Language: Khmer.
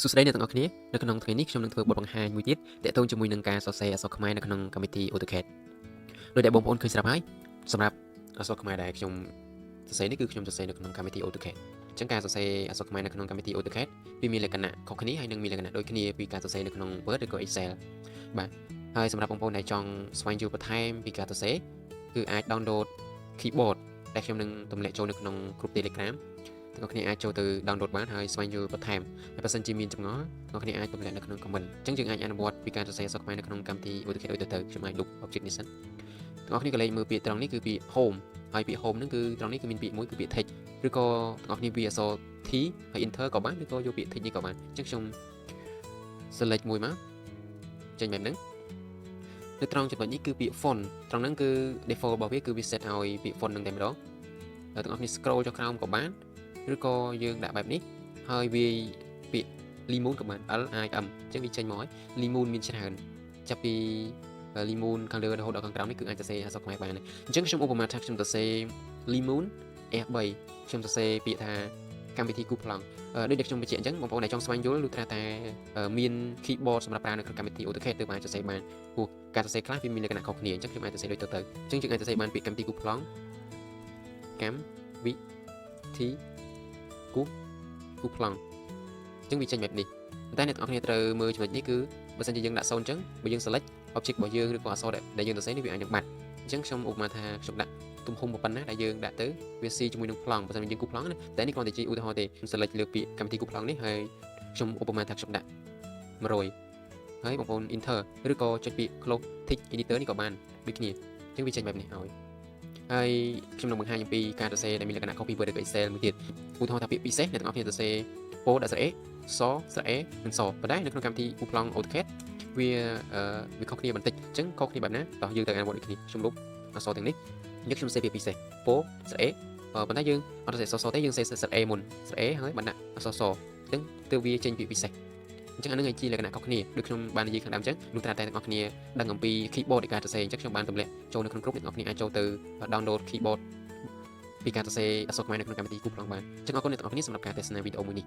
សួស្តីអ្នកទាំងអស់គ្នានៅក្នុងថ្ងៃនេះខ្ញុំនឹងធ្វើបទបង្ហាញមួយទៀតទាក់ទងជាមួយនឹងការសរសេរអក្សរខ្មែរនៅក្នុងកម្មវិធី AutoCAD ដោយដែលបងប្អូនឃើញស្រាប់ហើយសម្រាប់អក្សរខ្មែរដែលខ្ញុំសរសេរនេះគឺខ្ញុំសរសេរនៅក្នុងកម្មវិធី AutoCAD អញ្ចឹងការសរសេរអក្សរខ្មែរនៅក្នុងកម្មវិធី AutoCAD វាមានលក្ខណៈខុសគ្នាហើយនឹងមានលក្ខណៈដូចគ្នាពីការសរសេរនៅក្នុង Word ឬក៏ Excel បាទហើយសម្រាប់បងប្អូនដែលចង់ស្វែងយល់បន្ថែមពីការសរសេរគឺអាច download keyboard ដែលខ្ញុំនឹងទម្លាក់ចូលនៅក្នុង group Telegram ទាំងអស់គ្នាអាចចូលទៅ download បានហើយស្វែងយល់បន្ថែមហើយបើសិនជាមានចម្ងល់អ្នកគ្នាអាចទម្លាក់នៅក្នុង comment អញ្ចឹងយើងអាចអនុវត្តពីការសរសេរអក្សរខ្មែរនៅក្នុងកម្មវិធី AutoCAD ដូចទៅខ្ញុំអាច loop object នេះសិនទាំងអស់គ្នាក៏លេខមើលពាក្យត្រង់នេះគឺពាក្យ home ហើយពាក្យ home ហ្នឹងគឺត្រង់នេះគឺមានពាក្យមួយគឺពាក្យ text ឬក៏ទាំងអស់គ្នាវាអក្សរ T ហើយ enter ក៏បានឬក៏យកពាក្យ text នេះក៏បានអញ្ចឹងខ្ញុំ select មួយមកចេញបែបហ្នឹងនៅត្រង់ចំណុចនេះគឺពាក្យ font ត្រង់ហ្នឹងគឺ default របស់វាគឺវា set ឲ្យពាក្យ font ហ្នឹងតែម្ដងហើយទាំងអស់គ្នា scroll ចុះក្រោមក៏បានឬក៏យើងដាក់បែបនេះហើយវាពាក្យ lemon ក៏បាន L I M អញ្ចឹងវាចេញមកហើយ lemon មានច្រើនចាប់ពី lemon ខាងលើរហូតដល់ខាងក្រោមនេះគឺអាចសរសេរអក្សរខ្មែរបានអញ្ចឹងខ្ញុំឧបមាថាខ្ញុំសរសេរ lemon F3 ខ្ញុំសរសេរពាក្យថាកម្មវិធីគូប្លង់ដូចដែលខ្ញុំបញ្ជាក់អញ្ចឹងបងប្អូនដែលចង់ស្វែងយល់លុះត្រាតែមាន keyboard សម្រាប់ប្រើនៅក្នុងកម្មវិធី AutoCAD ទើបអាចសរសេរបានព្រោះការសរសេរខ្លះវាមានលក្ខណៈខុសគ្នាអញ្ចឹងខ្ញុំអាចសរសេរដូចទៅអញ្ចឹងយើងអាចសរសេរបានពាក្យកម្មវិធីគូប្លង់កម្មវិធីគូប្លង់អញ្ចឹងវាចេញបែបនេះតែអ្នកទាំងអស់គ្នាត្រូវមើលចំណុចនេះគឺបើសិនជាយើងដាក់0អញ្ចឹងបើយើង select object របស់យើងឬក៏អក្សរដែលយើងសរសេរនេះវាអាចនឹងបាត់អញ្ចឹងខ្ញុំឧបមាថាខ្ញុំដាក់ទំហំប៉ុណ្ណាដែលយើងដាក់ទៅវាស៊ីជាមួយនឹងប្លង់បើសិនជាយើងគូប្លង់ណាតែនេះគ្រាន់តែជាឧទាហរណ៍ទេខ្ញុំ select លើពាក្យកម្មវិធីគូប្លង់នេះហើយខ្ញុំឧបមាថាខ្ញុំដាក់100ហើយបងប្អូន enter ឬក៏ចុចពាក្យ close tick editor នេះក៏បានដូចគ្នាអញ្ចឹងវាចេញបែបនេះឲ្យហើយខ្ញុំនឹងបង្ហាញអំពីការសរសេរដែលមានលក្ខណៈខុសពី Word ឬក៏ Excel មួយទៀតឧទាហរណ៍ថាពាក្យពិសេសអ្នកទាំងអស់គ្នាសរសេរពោដាក់ស្រេសស្រេនិងសប៉ុន្តែនៅក្នុងកម្មវិធីគូប្លង់ AutoCAD វាខុសគ្នាបន្តិចអញ្ចឹងខុសគ្នាបែបណាតោះយើងទៅអនុវត្តដូចគ្នាខ្ញុំលុបអក្សរទាំងនេះយកខ្ញុំសេពាក្យពិសេសពោស្រេប៉ុន្តែយើងអត់សរសេរសទេយើងសេស្រេមុនស្រេហើយបានដាក់អក្សរសអញ្ចឹងទើបវាចេញពាក្យពិសេសអញ្ចឹងអានឹងជាលក្ខណៈខុសគ្នាដូចខ្ញុំបាននិយាយខាងដើមអញ្ចឹងលុះត្រាតែទាំងអស់គ្នាដឹងអំពី keyboard នៃការសរសេរអញ្ចឹងខ្ញុំបានទម្លាក់ចូលនៅក្នុងក្រុមអ្នកទាំងអស់គ្នាអាចចូលទៅ download keyboard ពីការសរសេរអក្សរខ្មែរនៅក្នុងកម្មវិធីគូប្លង់បានអញ្ចឹងអរគុណអ្នកទាំងអស់គ្នាសម្រាប់ការទស្សនាវីដេអូមួយនេះ